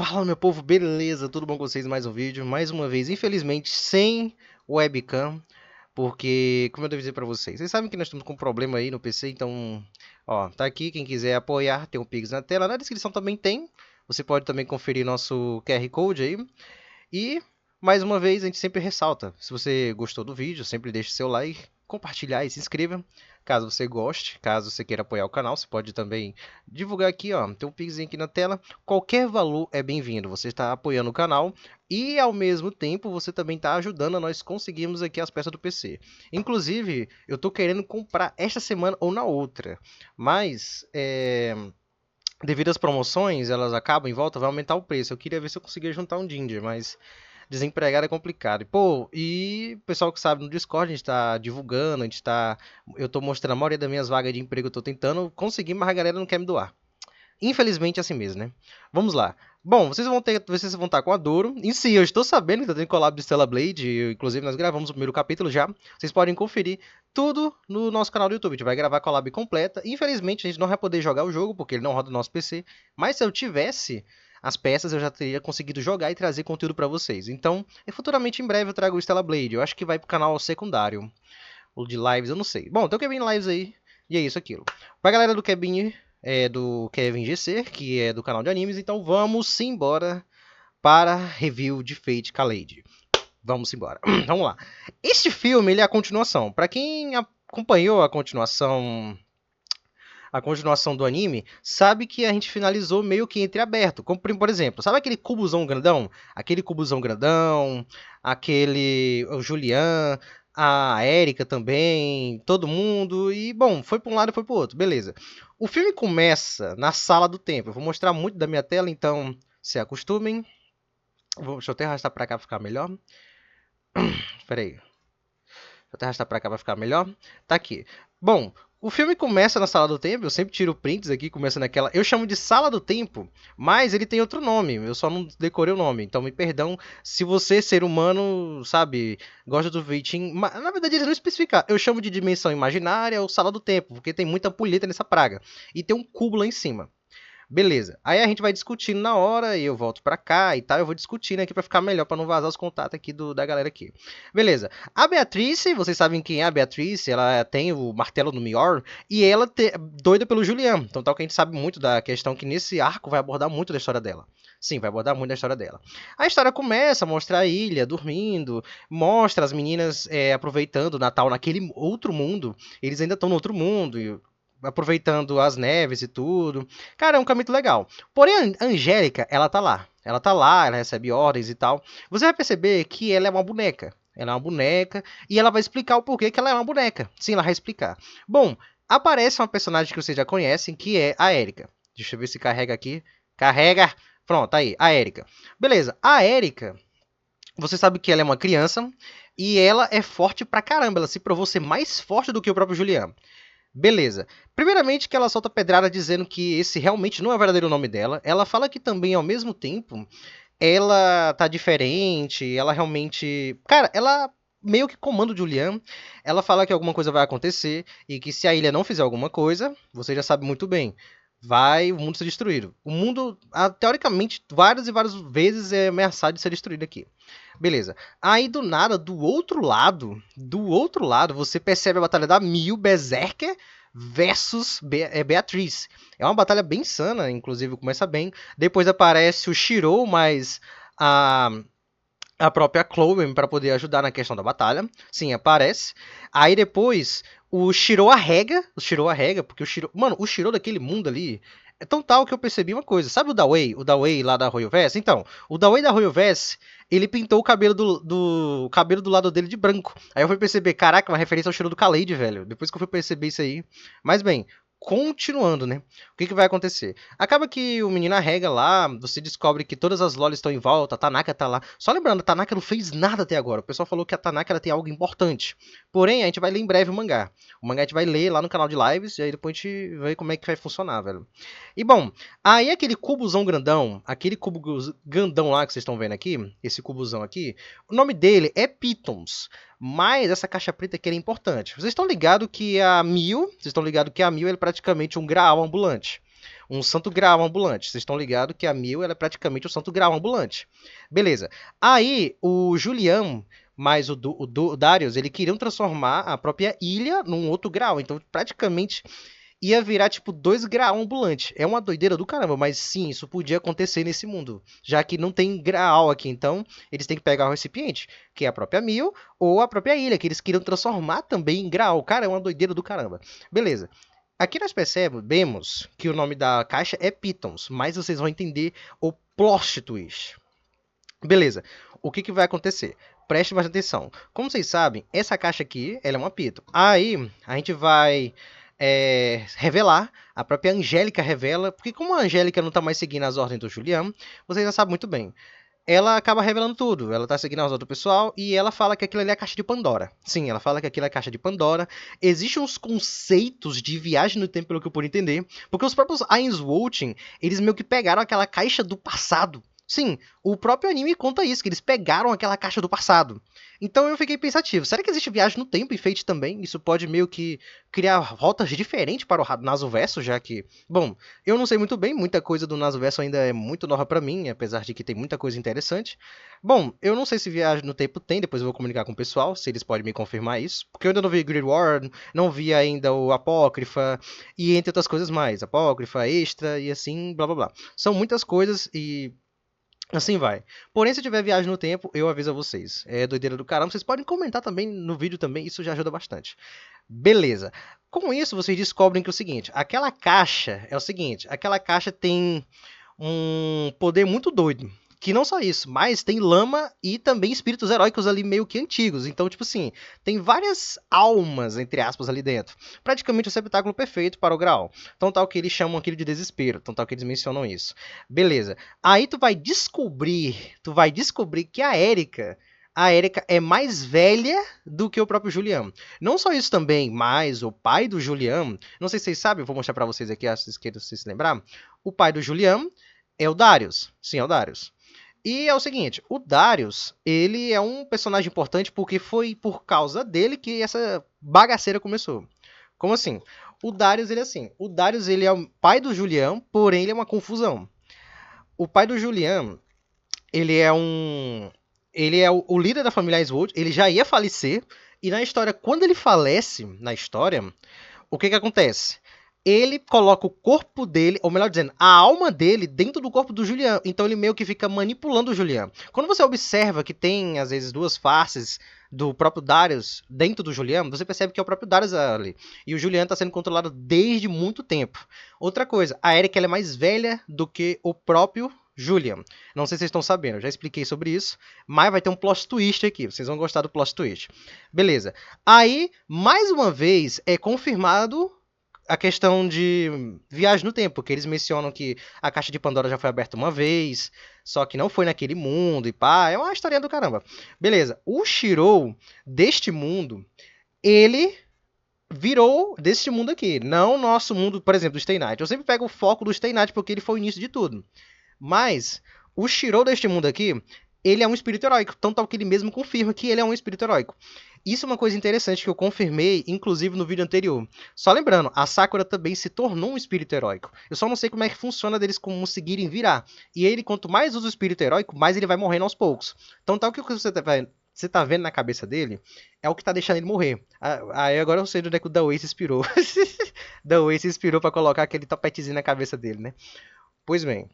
Fala, meu povo, beleza? Tudo bom com vocês? Mais um vídeo, mais uma vez, infelizmente sem webcam, porque, como eu devo dizer pra vocês, vocês sabem que nós estamos com um problema aí no PC, então, ó, tá aqui, quem quiser apoiar, tem um Pix na tela, na descrição também tem, você pode também conferir nosso QR Code aí, e, mais uma vez, a gente sempre ressalta, se você gostou do vídeo, sempre deixe seu like, compartilhar e se inscreva. Caso você goste, caso você queira apoiar o canal, você pode também divulgar aqui, ó, tem um pixinho aqui na tela. Qualquer valor é bem-vindo, você está apoiando o canal e, ao mesmo tempo, você também está ajudando a nós conseguirmos aqui as peças do PC. Inclusive, eu estou querendo comprar esta semana ou na outra, mas, devido às promoções, elas acabam em volta, vai aumentar o preço. Eu queria ver se eu conseguia juntar um Ginger, mas desempregado é complicado. Pô, e o pessoal que sabe no Discord, a gente tá divulgando, a gente tá. Eu tô mostrando a maioria das minhas vagas de emprego, eu tô tentando conseguir, mas a galera não quer me doar. Infelizmente é assim mesmo, né? Vamos lá. Bom, vocês vão estar com a Doro. Em si, eu estou sabendo que tá tendo collab de Stella Blade. Inclusive, nós gravamos o primeiro capítulo já. Vocês podem conferir tudo no nosso canal do YouTube. A gente vai gravar a collab completa. Infelizmente, a gente não vai poder jogar o jogo, porque ele não roda no nosso PC. Mas se eu tivesse as peças, eu já teria conseguido jogar e trazer conteúdo para vocês. Então, futuramente, em breve, eu trago o Stella Blade. Eu acho que vai pro canal secundário. O de lives, eu não sei. Bom, tem o Kevin Lives aí. E é isso, aquilo. Pra galera do Kevin, do Kevin GC, que é do canal de animes, então vamos embora para review de Fate Kaleid. Vamos embora. Vamos lá. Este filme, ele é a continuação. Pra quem acompanhou a continuação do anime, sabe que a gente finalizou meio que entreaberto. Como, por exemplo, sabe aquele cubozão grandão? Aquele cubozão grandão, aquele. O Julian, a Erika também, todo mundo. E, bom, foi para um lado e foi para o outro. Beleza. O filme começa na sala do tempo. Eu vou mostrar muito da minha tela, então se acostumem. Deixa eu até arrastar para cá para ficar melhor. Espera aí. Vou até arrastar pra cá pra ficar melhor. Tá aqui. Bom, o filme começa na sala do tempo. Eu sempre tiro prints aqui, começa naquela. Eu chamo de sala do tempo, mas ele tem outro nome. Eu só não decorei o nome. Então me perdão se você, ser humano, sabe, gosta do Viting. Na verdade, eles não especificam. Eu chamo de dimensão imaginária ou sala do tempo, porque tem muita pulheta nessa praga. E tem um cubo lá em cima. Beleza. Aí a gente vai discutindo na hora e eu volto pra cá e tal. Eu vou discutindo aqui pra ficar melhor, pra não vazar os contatos aqui da galera aqui. Beleza. A Beatrice, vocês sabem quem é a Beatrice? Ela tem o martelo do Mior e ela doida pelo Julian. Então tal que a gente sabe muito da questão que nesse arco vai abordar muito da história dela. Sim, vai abordar muito da história dela. A história começa a mostrar a ilha dormindo, mostra as meninas aproveitando o Natal naquele outro mundo. Eles ainda estão no outro mundo. Aproveitando as neves e tudo. Cara, é um caminho legal. Porém, a Angélica, ela tá lá. Ela tá lá, ela recebe ordens e tal. Você vai perceber que ela é uma boneca. Ela é uma boneca e ela vai explicar o porquê que ela é uma boneca. Sim, ela vai explicar. Bom, aparece uma personagem que vocês já conhecem, que é a Erika. Deixa eu ver se carrega aqui. Carrega! Pronto, tá aí, a Erika. Beleza, a Erika, você sabe que ela é uma criança e ela é forte pra caramba. Ela se provou ser mais forte do que o próprio Julian. Beleza. Primeiramente que ela solta pedrada dizendo que esse realmente não é o verdadeiro nome dela. Ela fala que também, ao mesmo tempo, ela tá diferente, ela realmente... Cara, ela meio que comanda o Julian. Ela fala que alguma coisa vai acontecer e que se a ilha não fizer alguma coisa, você já sabe muito bem, vai o mundo ser destruído. O mundo, teoricamente, várias e várias vezes é ameaçado de ser destruído aqui. Beleza. Aí do nada, do outro lado, você percebe a batalha da Mil Berserker versus Beatriz. É uma batalha bem insana, inclusive começa bem. Depois aparece o Shirou, mas a própria Chloe para poder ajudar na questão da batalha. Sim, aparece. Aí depois o Shirou arrega, porque o Shirou daquele mundo ali é tão tal que eu percebi uma coisa. Sabe o Dawei lá da Royal Vest? Então, o Dawei da Royal Vest, ele pintou o cabelo do cabelo do lado dele de branco. Aí eu fui perceber, caraca, uma referência ao Shirou do Kaleid, velho. Depois que eu fui perceber isso aí. Mas bem, continuando, né? O que vai acontecer? Acaba que o menino arrega lá, você descobre que todas as lolis estão em volta, a Tanaka tá lá. Só lembrando, a Tanaka não fez nada até agora. O pessoal falou que a Tanaka ela tem algo importante. Porém, a gente vai ler em breve o mangá. O mangá a gente vai ler lá no canal de lives, e aí depois a gente vê como é que vai funcionar, velho. E bom, aí aquele cubozão grandão, aquele cubo grandão lá que vocês estão vendo aqui, esse cubozão aqui, o nome dele é Pitons. Mas essa caixa preta aqui é importante. Vocês estão ligados que a Mil é praticamente um graal ambulante. um santo graal ambulante. Vocês estão ligados que a Mil ela é praticamente o santo graal ambulante. Beleza. Aí o Julian mais o Darius, ele queriam transformar a própria ilha num outro grau. Então, praticamente ia virar tipo 2 graus ambulante. É uma doideira do caramba, mas sim, isso podia acontecer nesse mundo, já que não tem graal aqui, então eles têm que pegar o recipiente, que é a própria Mil ou a própria ilha, que eles queriam transformar também em graal. Cara, é uma doideira do caramba. Beleza. Aqui nós percebemos que o nome da caixa é Pitons, mas vocês vão entender o plot twist. Beleza. O que, que vai acontecer? Preste bastante atenção. Como vocês sabem, essa caixa aqui, ela é uma Piton. Aí, a gente vai revelar, a própria Angélica revela, porque como a Angélica não está mais seguindo as ordens do Julian, vocês já sabem muito bem. Ela acaba revelando tudo. Ela tá seguindo as ordens do pessoal e ela fala que aquilo ali é a caixa de Pandora. Sim, ela fala que aquilo é a caixa de Pandora. Existem uns conceitos de viagem no tempo, pelo que eu pude entender, porque os próprios Ainsworth, eles meio que pegaram aquela caixa do passado. Sim, o próprio anime conta isso, que eles pegaram aquela caixa do passado. Então eu fiquei pensativo, será que existe viagem no tempo em Fate também? Isso pode meio que criar rotas diferentes para o Nasuverso, já que... Bom, eu não sei muito bem, muita coisa do Nasuverso ainda é muito nova para mim, apesar de que tem muita coisa interessante. Bom, eu não sei se viagem no tempo tem, depois eu vou comunicar com o pessoal, se eles podem me confirmar isso. Porque eu ainda não vi Grid War, não vi ainda o Apócrifa, e entre outras coisas mais. Apócrifa, Extra e assim, blá blá blá. São muitas coisas e... Assim vai. Porém, se tiver viagem no tempo, eu aviso a vocês. É doideira do caramba. Vocês podem comentar também no vídeo também, isso já ajuda bastante. Beleza. Com isso, vocês descobrem que é o seguinte, aquela caixa é o seguinte, aquela caixa tem um poder muito doido. Que não só isso, mas tem lama e também espíritos heróicos ali meio que antigos. Então, tipo assim, tem várias almas, entre aspas, ali dentro. Praticamente o receptáculo perfeito para o Graal. Então tal que eles chamam aquilo de desespero. Então tal que eles mencionam isso. Beleza. Aí tu vai descobrir que a Erika é mais velha do que o próprio Julian. Não só isso também, mas o pai do Julian, não sei se vocês sabem, eu vou mostrar para vocês aqui, se vocês se lembrar. O pai do Julian é o Darius. Sim, é o Darius. E é o seguinte, o Darius, ele é um personagem importante porque foi por causa dele que essa bagaceira começou. Como assim? O Darius, ele é o pai do Julian, porém ele é uma confusão. O pai do Julian, ele é um... Ele é o líder da família Icewood, ele já ia falecer, e na história, quando ele falece, na história, o que que acontece? Ele coloca o corpo dele, ou melhor dizendo, a alma dele dentro do corpo do Julian. Então ele meio que fica manipulando o Julian. Quando você observa que tem, às vezes, duas faces do próprio Darius dentro do Julian, você percebe que é o próprio Darius ali. E o Julian está sendo controlado desde muito tempo. Outra coisa, a Erika ela é mais velha do que o próprio Julian. Não sei se vocês estão sabendo, eu já expliquei sobre isso, mas vai ter um plot twist aqui, vocês vão gostar do plot twist. Beleza. Aí, mais uma vez, é confirmado a questão de viagem no tempo, que eles mencionam que a caixa de Pandora já foi aberta uma vez, só que não foi naquele mundo e pá, é uma historinha do caramba. Beleza, o Shirou deste mundo, ele virou deste mundo aqui, não o nosso mundo, por exemplo, do Stay Night. Eu sempre pego o foco do Stay Night porque ele foi o início de tudo. Mas o Shirou deste mundo aqui, ele é um espírito heróico, tão tal que ele mesmo confirma que ele é um espírito heróico. Isso é uma coisa interessante que eu confirmei, inclusive no vídeo anterior. Só lembrando, a Sakura também se tornou um espírito heróico. Eu só não sei como é que funciona deles conseguirem virar. E ele, quanto mais usa o espírito heróico, mais ele vai morrendo aos poucos. Então tal que o que você tá vendo na cabeça dele é o que tá deixando ele morrer. Aí agora eu sei onde é que o Dawei se inspirou. Dawei se inspirou pra colocar aquele topetezinho na cabeça dele, né? Pois bem,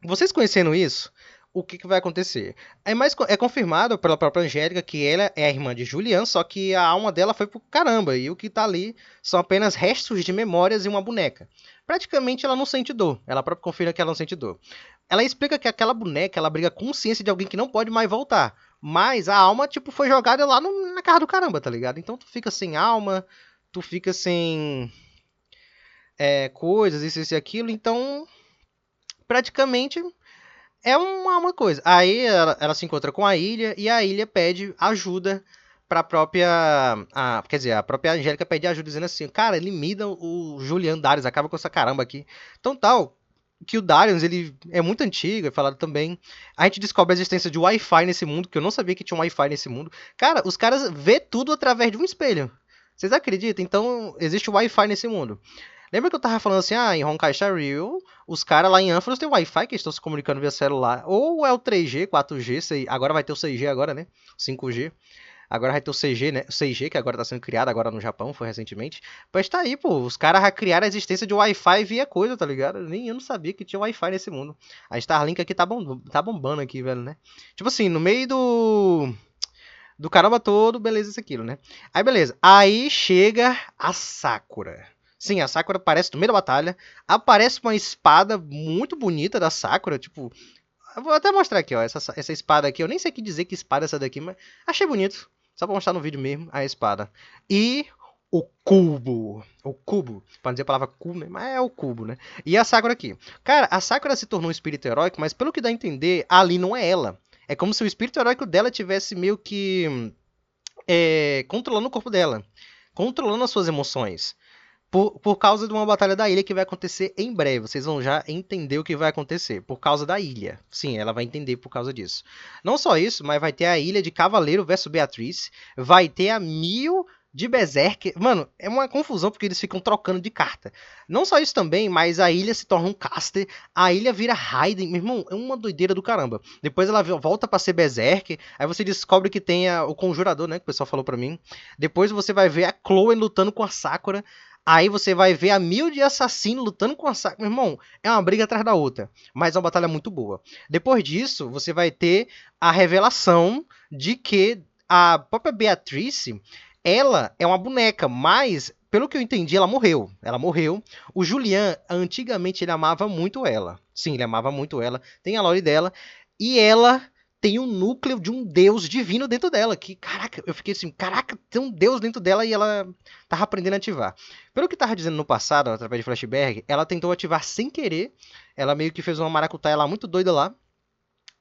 vocês conhecendo isso, o que, que vai acontecer? É confirmado pela própria Angélica que ela é a irmã de Julian, só que a alma dela foi pro caramba, e o que tá ali são apenas restos de memórias e uma boneca. Praticamente ela não sente dor, ela própria confirma que ela não sente dor. Ela explica que aquela boneca, ela abriga a consciência de alguém que não pode mais voltar, mas a alma, tipo, foi jogada lá na casa do caramba, tá ligado? Então tu fica sem alma, tu fica sem coisas, isso e aquilo, então praticamente é uma coisa. Aí ela se encontra com a ilha e a ilha pede ajuda pra própria. Quer dizer, a própria Angélica pede ajuda dizendo assim: Cara, elimina o Julian Darius, acaba com essa caramba aqui. Então tal. Que o Darius, ele é muito antigo, é falado também. A gente descobre a existência de Wi-Fi nesse mundo, que eu não sabia que tinha um Wi-Fi nesse mundo. Cara, os caras vê tudo através de um espelho. Vocês acreditam? Então, existe Wi-Fi nesse mundo. Lembra que eu tava falando assim, em Honkai Star Rail, os caras lá em Ampharos tem Wi-Fi que estão se comunicando via celular. Ou é o 3G, 4G, agora vai ter o 6G agora, né? 5G. Agora vai ter o 6G, né? O 6G, que agora tá sendo criado agora no Japão, foi recentemente. Mas tá aí, pô. Os caras já criaram a existência de Wi-Fi via coisa, tá ligado? Nem eu não sabia que tinha Wi-Fi nesse mundo. A Starlink aqui tá bombando aqui, velho, né? Tipo assim, no meio do caramba todo, beleza, isso aquilo, né? Aí, beleza. Aí chega a Sakura. Sim, a Sakura aparece no meio da batalha. Aparece uma espada muito bonita da Sakura, tipo. Eu vou até mostrar aqui, ó. Essa espada aqui. Eu nem sei que dizer que espada é essa daqui, mas achei bonito. Só pra mostrar no vídeo mesmo a espada. E o cubo. O cubo. Pra não dizer a palavra cubo, né? Mas é o cubo, né? E a Sakura aqui. Cara, a Sakura se tornou um espírito heróico, mas pelo que dá a entender, ali não é ela. É como se o espírito heróico dela tivesse meio que controlando o corpo dela. Controlando as suas emoções. Por causa de uma batalha da ilha que vai acontecer em breve. Vocês vão já entender o que vai acontecer. Por causa da ilha. Sim, ela vai entender por causa disso. Não só isso, mas vai ter a ilha de Cavaleiro versus Beatriz. Vai ter a Mil de Berserk. Mano, é uma confusão porque eles ficam trocando de carta. Não só isso também, mas a ilha se torna um caster. A ilha vira Raiden. Meu irmão, é uma doideira do caramba. Depois ela volta pra ser Berserk. Aí você descobre que tem o Conjurador, né? Que o pessoal falou pra mim. Depois você vai ver a Chloe lutando com a Sakura. Aí você vai ver a Mil de assassino lutando com a Sakura. Meu irmão, é uma briga atrás da outra. Mas é uma batalha muito boa. Depois disso, você vai ter a revelação de que a própria Beatrice, ela é uma boneca, mas, pelo que eu entendi, ela morreu. Ela morreu. O Julian, antigamente, ele amava muito ela. Sim, ele amava muito ela. Tem a lore dela. E ela tem um núcleo de um deus divino dentro dela. Que, caraca, eu fiquei assim, caraca, tem um deus dentro dela e ela tava aprendendo a ativar. Pelo que tava dizendo no passado, através de Flashback, ela tentou ativar sem querer. Ela meio que fez uma maracutaia lá muito doida lá.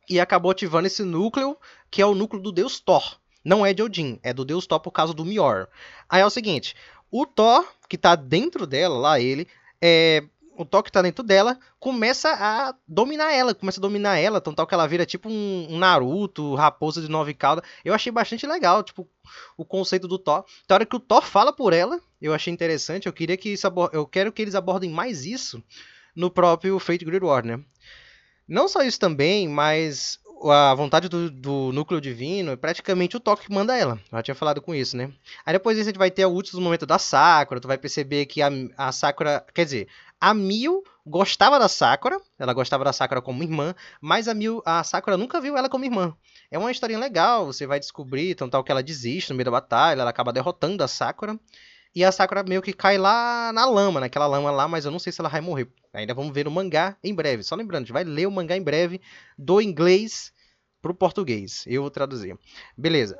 E acabou ativando esse núcleo, que é o núcleo do deus Thor. Não é de Odin, é do deus Thor por causa do Mjolnir. Aí é o seguinte, o Thor, que tá dentro dela, lá ele, o Thor que tá dentro dela, começa a dominar ela, tão tal que ela vira tipo um Naruto, raposa de 9 caudas. Eu achei bastante legal, tipo, o conceito do Thor. Então, a hora que o Thor fala por ela, eu achei interessante, eu quero que eles abordem mais isso no próprio Fate Grid War, né? Não só isso também, mas a vontade do núcleo divino é praticamente o toque que manda ela. Eu já tinha falado com isso, né? Aí depois disso a gente vai ter o último momento da Sakura. Tu vai perceber que a Sakura. Quer dizer, a Mil gostava da Sakura. Ela gostava da Sakura como irmã. Mas a Sakura nunca viu ela como irmã. É uma historinha legal. Você vai descobrir, então tal que ela desiste no meio da batalha. Ela acaba derrotando a Sakura. E a Sakura meio que cai lá na lama, naquela lama lá, mas eu não sei se ela vai morrer. Ainda vamos ver o mangá em breve. Só lembrando, a gente vai ler o mangá em breve do inglês pro português. Eu vou traduzir. Beleza.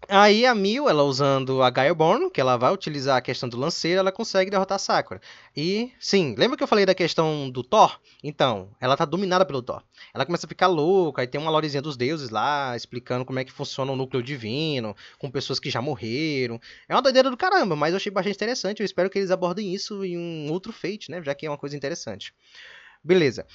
Aí a Mil, ela usando a Gaioborn, que ela vai utilizar a questão do lanceiro, ela consegue derrotar a Sakura. E, sim, lembra que eu falei da questão do Thor? Então, ela tá dominada pelo Thor. Ela começa a ficar louca, aí tem uma lorezinha dos deuses lá, explicando como é que funciona o núcleo divino, com pessoas que já morreram. É uma doideira do caramba, mas eu achei bastante interessante. Eu espero que eles abordem isso em um outro Fate, né? Já que é uma coisa interessante. Beleza.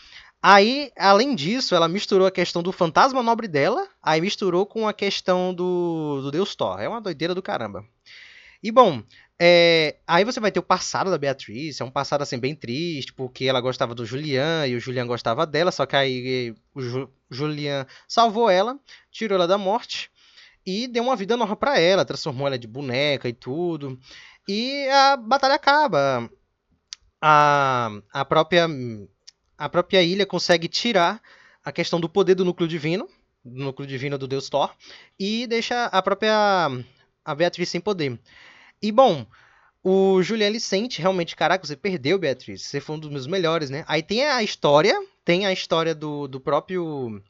Aí, além disso, ela misturou a questão do fantasma nobre dela, aí misturou com a questão do Deus Thor. É uma doideira do caramba. E bom, aí você vai ter o passado da Beatriz, é um passado assim bem triste, porque ela gostava do Julian e o Julian gostava dela, só que aí o Julian salvou ela, tirou ela da morte e deu uma vida nova pra ela, transformou ela de boneca e tudo. E a batalha acaba. A própria ilha consegue tirar a questão do poder do núcleo divino do deus Thor, e deixa a própria a Beatriz sem poder. E bom, o Julian ele sente realmente, caraca, você perdeu, Beatriz, você foi um dos meus melhores, né? Aí tem a história do próprio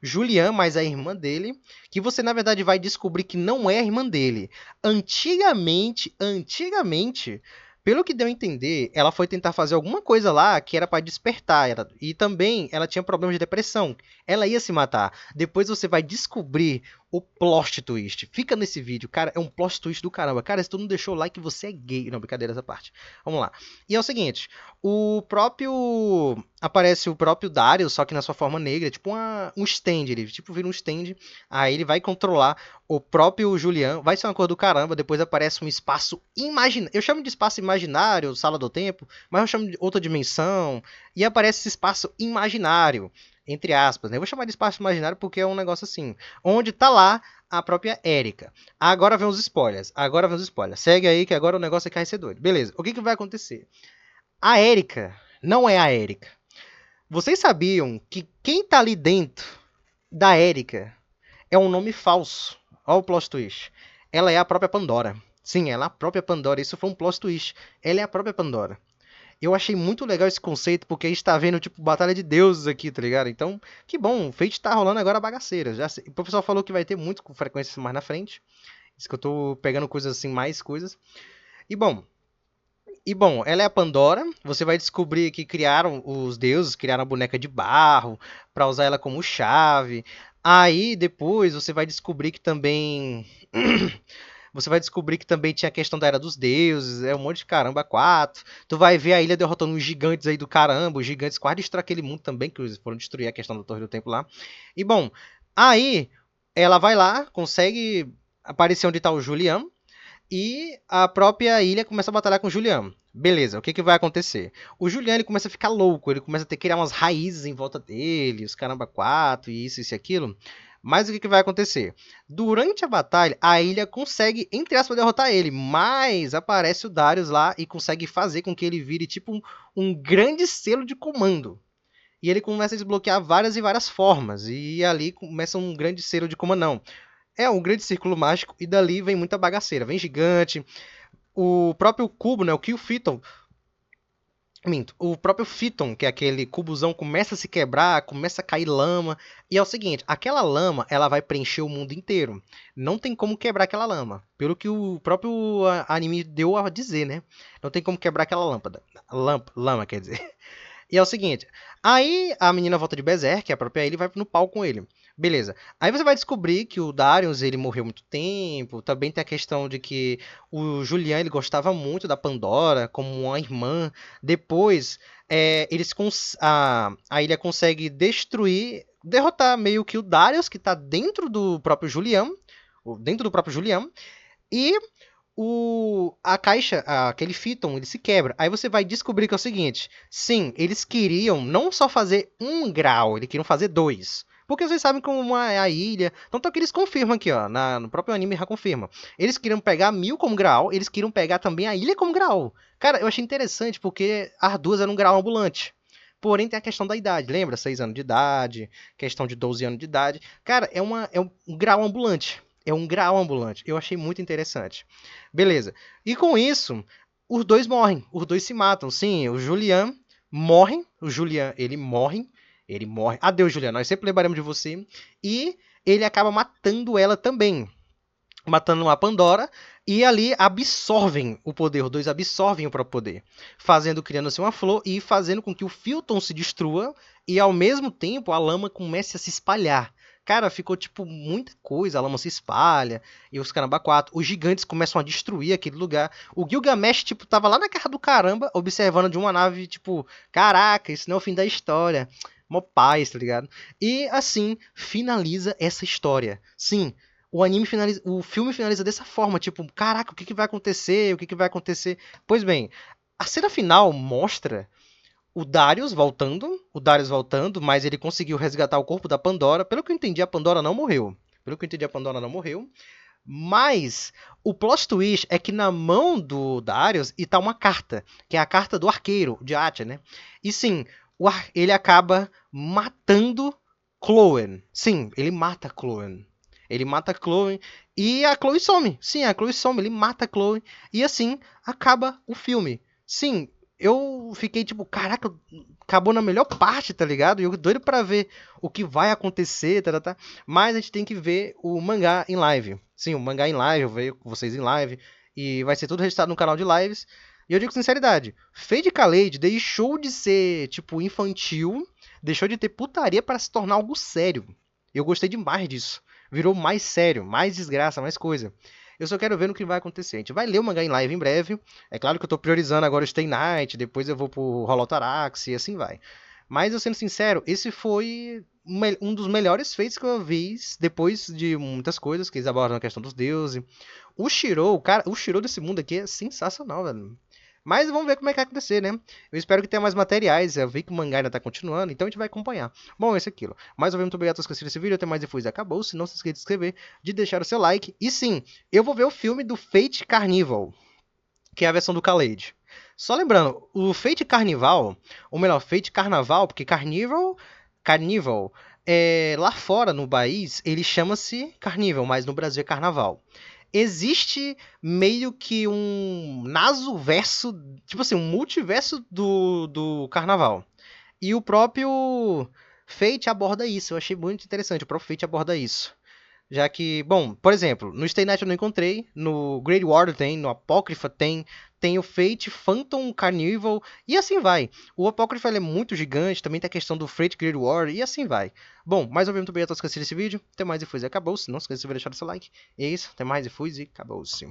Julian, mas a irmã dele, que você na verdade vai descobrir que não é a irmã dele. Antigamente, pelo que deu a entender, ela foi tentar fazer alguma coisa lá que era para despertar e também ela tinha problemas de depressão. Ela ia se matar. Depois você vai descobrir o plot twist. Fica nesse vídeo, cara, é um plot twist do caramba. Cara, se tu não deixou o like, você é gay. Não, brincadeira essa parte. Vamos lá. E é o seguinte, o próprio... Aparece o próprio Darius, só que na sua forma negra, tipo um stand, ele tipo vira um stand, aí ele vai controlar o próprio Julian, vai ser uma coisa do caramba, depois aparece um espaço imaginário, eu chamo de espaço imaginário, sala do tempo, mas eu chamo de outra dimensão, e aparece esse espaço imaginário, entre aspas, né? Eu vou chamar de espaço imaginário porque é um negócio assim, onde tá lá a própria Erika. Agora vem os spoilers. Segue aí que agora o negócio é que vai ser doido. Beleza, o que, que vai acontecer? A Erika não é a Erika. Vocês sabiam que quem tá ali dentro da Erika é um nome falso? Olha o plot twist. Ela é a própria Pandora. Sim, ela é a própria Pandora. Isso foi um plot twist. Ela é a própria Pandora. Eu achei muito legal esse conceito, porque a gente tá vendo, tipo, batalha de deuses aqui, tá ligado? Então, que bom, o Fate tá rolando agora bagaceira. Já sei. O pessoal falou que vai ter muito com frequência mais na frente. Isso que eu tô pegando coisas assim, mais coisas. E bom, ela é a Pandora. Você vai descobrir que criaram os deuses, criaram a boneca de barro para usar ela como chave. Aí depois você vai descobrir que também tinha a questão da Era dos Deuses, é um monte de caramba, quatro. Tu vai ver a ilha derrotando os gigantes aí do caramba, os gigantes quase destruíram aquele mundo também, que eles foram destruir a questão da Torre do Tempo lá. E bom, aí ela vai lá, consegue aparecer onde tá o Julian, e a própria ilha começa a batalhar com o Julian. Beleza, o que, que vai acontecer? O Julian ele começa a ficar louco, ele começa a ter que criar umas raízes em volta dele, os caramba quatro, e isso e aquilo. Mas o que, que vai acontecer? Durante a batalha, a ilha consegue, entre aspas, derrotar ele, mas aparece o Darius lá e consegue fazer com que ele vire tipo um grande selo de comando. E ele começa a desbloquear várias e várias formas, e ali começa um grande selo de comando, não. É um grande círculo mágico e dali vem muita bagaceira. Vem gigante, o próprio cubo, né, o Kill Phyton, minto, o próprio Phyton, que é aquele cubozão, começa a se quebrar, começa a cair lama. E é o seguinte, aquela lama, ela vai preencher o mundo inteiro. Não tem como quebrar aquela lama. Pelo que o próprio anime deu a dizer, né? Não tem como quebrar aquela lâmpada. Lama, quer dizer. E é o seguinte, aí a menina volta de Berserk, a própria ele vai no pau com ele. Beleza. Aí você vai descobrir que o Darius, ele morreu há muito tempo. Também tem a questão de que o Julian, ele gostava muito da Pandora, como uma irmã. Depois, a ilha consegue destruir, derrotar meio que o Darius, que está dentro do próprio Julian. Dentro do próprio Julian. E a caixa, aquele Phyton, ele se quebra. Aí você vai descobrir que é o seguinte: sim, eles queriam não só fazer um grau, eles queriam fazer dois. Porque vocês sabem como é a ilha. Tanto é que eles confirmam aqui, ó. No próprio anime já confirma. Eles queriam pegar 1000 como grau, eles queriam pegar também a ilha como grau. Cara, eu achei interessante porque as duas eram um grau ambulante. Porém, tem a questão da idade, lembra? 6 anos de idade, questão de 12 anos de idade. Cara, é um grau ambulante. É um grau ambulante. Eu achei muito interessante. Beleza. E com isso, os dois morrem. Os dois se matam. Sim, o Julian morre. O Julian, ele morre. Ele morre. Adeus, Julian. Nós sempre lembraremos de você. E ele acaba matando ela também. Matando a Pandora. E ali absorvem o poder. Os dois absorvem o próprio poder. Criando-se uma flor e fazendo com que o Phyton se destrua. E ao mesmo tempo a lama comece a se espalhar. Cara, ficou tipo muita coisa, a lama se espalha, e os caramba quatro, os gigantes começam a destruir aquele lugar. O Gilgamesh, tipo, tava lá na casa do caramba, observando de uma nave, tipo, caraca, isso não é o fim da história. Mó paz, tá ligado? E assim finaliza essa história. Sim, o filme finaliza dessa forma, tipo, caraca, o que, que vai acontecer? O que, que vai acontecer? Pois bem, a cena final mostra o Darius voltando, mas ele conseguiu resgatar o corpo da Pandora. Pelo que eu entendi, a Pandora não morreu. Mas o plot twist é que na mão do Darius está uma carta, que é a carta do arqueiro, de Atia, né? E sim, ele acaba matando Chloe. Sim, ele mata Chloe. Ele mata a Chloe e a Chloe some. Sim, a Chloe some, ele mata a Chloe. E assim acaba o filme. Sim, eu fiquei tipo, caraca, acabou na melhor parte, tá ligado? E eu doido pra ver o que vai acontecer, tá. Mas a gente tem que ver o mangá em live. Sim, o mangá em live, eu vejo com vocês em live. E vai ser tudo registrado no canal de lives. E eu digo com sinceridade, Fade Kaleid deixou de ser, tipo, infantil, deixou de ter putaria para se tornar algo sério. Eu gostei demais disso. Virou mais sério, mais desgraça, mais coisa. Eu só quero ver no que vai acontecer. A gente vai ler o mangá em live em breve. É claro que eu tô priorizando agora o Stay Night, depois eu vou pro Holotarax e assim vai. Mas eu sendo sincero, esse foi um dos melhores feitos que eu vi depois de muitas coisas que eles abordam a questão dos deuses. O Shiro, o cara, o Shiro desse mundo aqui é sensacional, velho. Mas vamos ver como é que vai acontecer, né? Eu espero que tenha mais materiais. Eu vi que o mangá ainda tá continuando, então a gente vai acompanhar. Bom, esse é aquilo. Mais uma vez, muito obrigado por assistir esse vídeo. Até mais depois acabou. Se não se esqueça de se inscrever, de deixar o seu like. E sim, eu vou ver o filme do Fate Carnival, que é a versão do Khaled. Só lembrando, o Fate Carnival, ou melhor, Fate Carnaval, porque Carnival, lá fora no país ele chama-se Carnival, mas no Brasil é Carnaval. Existe meio que um naso-verso, tipo assim, um multiverso do Carnaval. E o próprio Fate aborda isso, eu achei muito interessante, o próprio Fate aborda isso. Já que, bom, por exemplo, no Stay Night eu não encontrei, no Great War tem, no Apócrifa tem, tem o Fate, Phantom Carnival, e assim vai. O Apócrifa ele é muito gigante, também tem a questão do Fate Great War, e assim vai. Bom, mais uma vez, muito obrigado a todos que assistiram esse vídeo. Até mais e fui, acabou-se. Não se esqueça de deixar o seu like. E é isso, até mais e fui, e acabou-se.